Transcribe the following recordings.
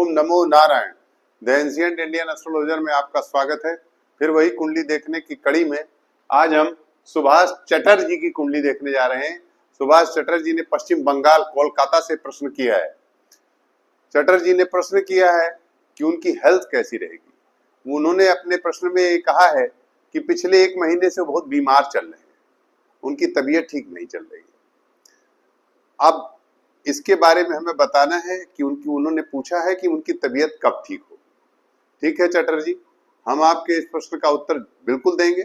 Om NaMo Narayan. The ancient Indian astrologer में आपका स्वागत है। फिर वही कुंडली देखने की कड़ी में आज हम सुभाष चटर्जी की कुंडली देखने जा रहे हैं। सुभाष चटर्जी ने पश्चिम बंगाल कोलकाता से प्रश्न किया है। चटर्जी ने प्रश्न किया है कि उनकी हेल्थ कैसी रहेगी। उन्होंने अपने प्रश्न में ये कहा है कि पिछले 1 महीने से बहुत बीमार चल रहे हैं, उनकी तबीयत ठीक नहीं चल रही है। अब इसके बारे में हमें बताना है कि उन्होंने पूछा है कि उनकी तबीयत कब ठीक हो। ठीक है चटर्जी, हम आपके इस प्रश्न का उत्तर बिल्कुल देंगे।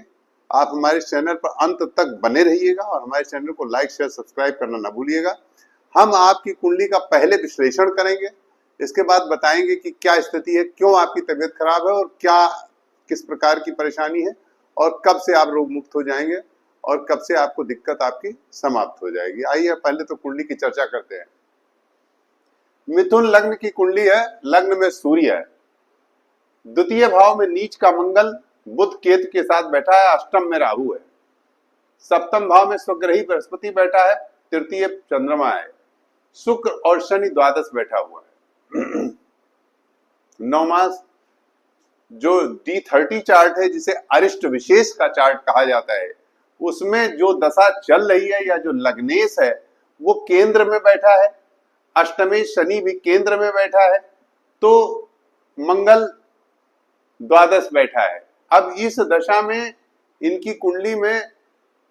आप हमारे चैनल पर अंत तक बने रहिएगा और हमारे चैनल को लाइक शेयर सब्सक्राइब करना ना भूलिएगा। हम आपकी कुंडली का पहले विश्लेषण करेंगे, इसके बाद बताएंगे कि क्या स्थिति है, क्यों आपकी तबीयत खराब है और क्या किस प्रकार की परेशानी है और कब से आप रोग मुक्त हो जाएंगे और कब से आपको दिक्कत आपकी समाप्त हो जाएगी। आइए पहले तो कुंडली की चर्चा करते हैं। मिथुन लग्न की कुंडली है। लग्न में सूर्य है, द्वितीय भाव में नीच का मंगल बुध केतु के साथ बैठा है, अष्टम में राहु है, सप्तम भाव में स्वग्रही बृहस्पति बैठा है, तृतीय चंद्रमा है, शुक्र और शनि द्वादश बैठा हुआ है। 9 मास जो D30 चार्ट है, जिसे अरिष्ट विशेष का चार्ट कहा जाता है, उसमें जो दशा चल रही है या जो लग्नेश है वो केंद्र में बैठा है, अष्टमेश शनि भी केंद्र में बैठा है, तो मंगल द्वादश बैठा है। अब इस दशा में इनकी कुंडली में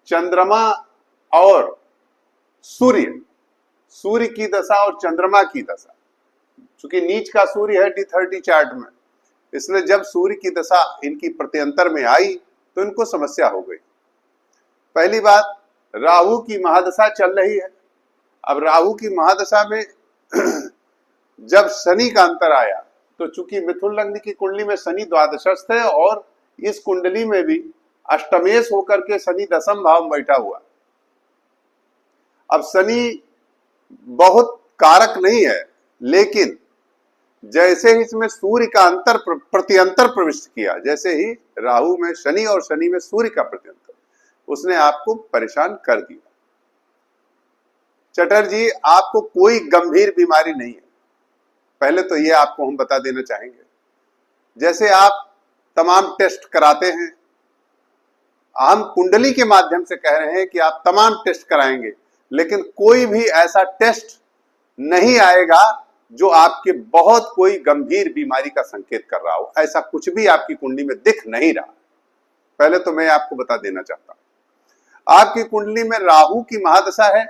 चंद्रमा और सूर्य की दशा और चंद्रमा की दशा, चूंकि नीच का सूर्य है D30 चार्ट में, इसलिए जब सूर्य की दशा इनकी प्रत्यंतर में आई तो इनको समस्या हो गई। पहली बात, राहु की महादशा चल रही है। अब राहु की महादशा में जब शनि का अंतर आया तो चूंकि मिथुन लग्न की कुंडली में शनि द्वादशस्थ है और इस कुंडली में भी अष्टमेश होकर के शनि दशम भाव में बैठा हुआ। अब शनि बहुत कारक नहीं है, लेकिन जैसे ही इसमें सूर्य का प्रत्यंतर प्रविष्ट किया, जैसे ही राहु में शनि और शनि में सूर्य का प्रत्यंतर, उसने आपको परेशान कर दिया। चटर्जी, आपको कोई गंभीर बीमारी नहीं है, पहले तो ये आपको हम बता देना चाहेंगे। जैसे आप तमाम टेस्ट कराते हैं, हम कुंडली के माध्यम से कह रहे हैं कि आप तमाम टेस्ट कराएंगे, लेकिन कोई भी ऐसा टेस्ट नहीं आएगा जो आपके बहुत कोई गंभीर बीमारी का संकेत कर रहा हो। ऐसा कुछ भी आपकी कुंडली में दिख नहीं रहा। पहले तो मैं आपको बता देना चाहता हूं, आपकी कुंडली में राहु की महादशा है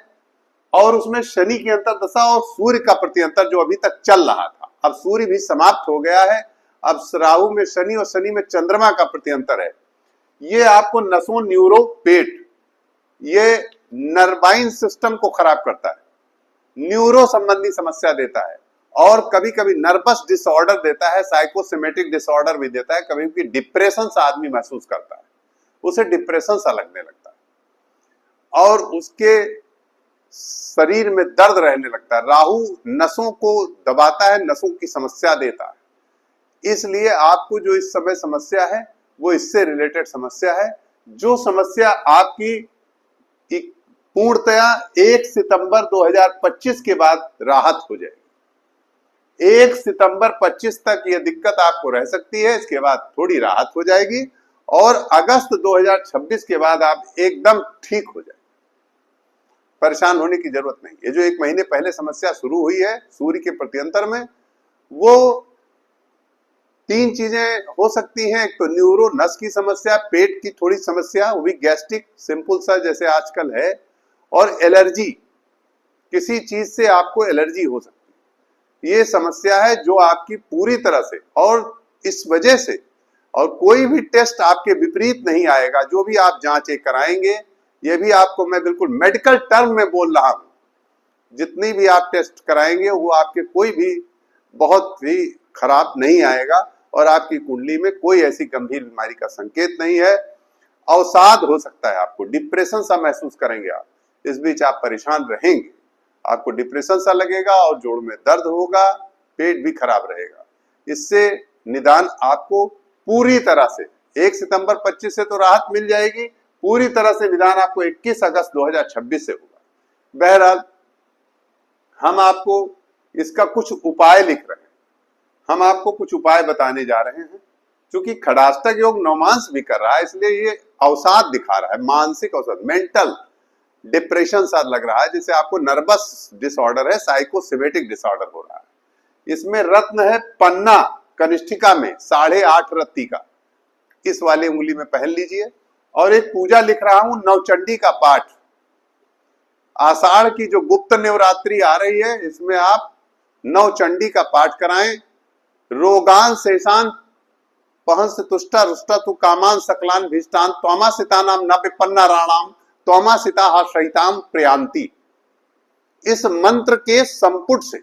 और उसमें शनि की अंतरदशा और सूर्य का प्रत्यंतर जो अभी तक चल रहा था, अब सूर्य भी समाप्त हो गया है। अब राहु में शनि और शनि में चंद्रमा का प्रत्यंतर है। ये आपको नसों, न्यूरो, पेट, ये नर्वाइन सिस्टम को खराब करता है, न्यूरो संबंधी समस्या देता है और कभी कभी नर्वस डिसऑर्डर देता है, साइकोसोमेटिक डिसऑर्डर भी देता है। कभी कभी डिप्रेशन सा आदमी महसूस करता है, उसे डिप्रेशन सा लगने लगता है और उसके शरीर में दर्द रहने लगता है। राहु नसों को दबाता है, नसों की समस्या देता है। इसलिए आपको जो इस समय समस्या है वो इससे रिलेटेड समस्या है, जो समस्या आपकी पूर्णतया 1 सितंबर 2025 के बाद राहत हो जाएगी। 1 सितंबर 25 तक यह दिक्कत आपको रह सकती है, इसके बाद थोड़ी राहत हो जाएगी और अगस्त 2026 के बाद आप एकदम ठीक हो जाएंगे। परेशान होने की जरूरत नहीं। ये जो 1 महीने पहले समस्या शुरू हुई है सूर्य के प्रत्यंतर में, वो 3 चीजें हो सकती हैं। एक तो न्यूरो नस की समस्या, पेट की थोड़ी समस्या, वो भी गैस्ट्रिक सिंपल सा जैसे आजकल है, और एलर्जी, किसी चीज से आपको एलर्जी हो सकती है। ये समस्या है जो आपकी पूरी तरह से, और इस वजह से, और कोई भी टेस्ट आपके विपरीत नहीं आएगा। जो भी आप जांचें कराएंगे, ये भी आपको मैं बिल्कुल मेडिकल टर्म में बोल रहा हूं, जितनी भी आप टेस्ट कराएंगे वो आपके कोई भी बहुत ही खराब नहीं आएगा और आपकी कुंडली में कोई ऐसी गंभीर बीमारी का संकेत नहीं है। अवसाद हो सकता है, आपको डिप्रेशन सा महसूस करेंगे आप, इस बीच आप परेशान रहेंगे, आपको डिप्रेशन सा लगेगा और जोड़ में दर्द होगा, पेट भी खराब रहेगा। इससे निदान आपको पूरी तरह से 1 सितंबर 25 से तो राहत मिल जाएगी, पूरी तरह से निदान आपको 21 अगस्त 2026 से होगा। बहरहाल हम आपको इसका कुछ उपाय लिख रहे हैं। हम आपको कुछ उपाय बताने जा रहे हैं। क्योंकि खड़ाष्टक योग नवमांश भी कर रहा है, इसलिए ये अवसाद दिखा रहा है, मानसिक अवसाद, मेंटल डिप्रेशन सा लग रहा है, जैसे आपको नर्वस डिसऑर्डर है, साइकोसिमेटिक डिसऑर्डर हो रहा है। इसमें रत्न है पन्ना, कनिष्ठिका में 8.5 रत्ती का, इस वाली उंगली में पहन लीजिए। और एक पूजा लिख रहा हूं, नवचंडी का पाठ। आषाढ़ की जो गुप्त नवरात्रि आ रही है, इसमें आप नवचंडी का पाठ कराएं। रोगान शेषान पहंस तुष्टा रुष्टा तु कामान सकलान भीष्टान त्वमा सितानाम न विपन्ना राणाम त्वमा सिता सहिताम प्रयांति। इस मंत्र के संपुट से,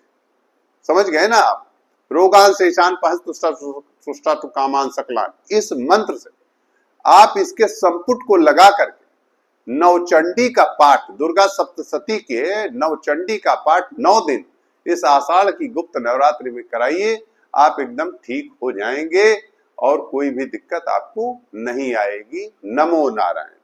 समझ गए ना आप, रोगान शेषान पहंस तुष्टा तु कामान सकलान, इस मंत्र से आप इसके संपुट को लगा करके नवचंडी का पाठ, दुर्गा सप्तशती के नवचंडी का पाठ 9 दिन इस आषाढ़ की गुप्त नवरात्रि में कराइए। आप एकदम ठीक हो जाएंगे और कोई भी दिक्कत आपको नहीं आएगी। नमो नारायण।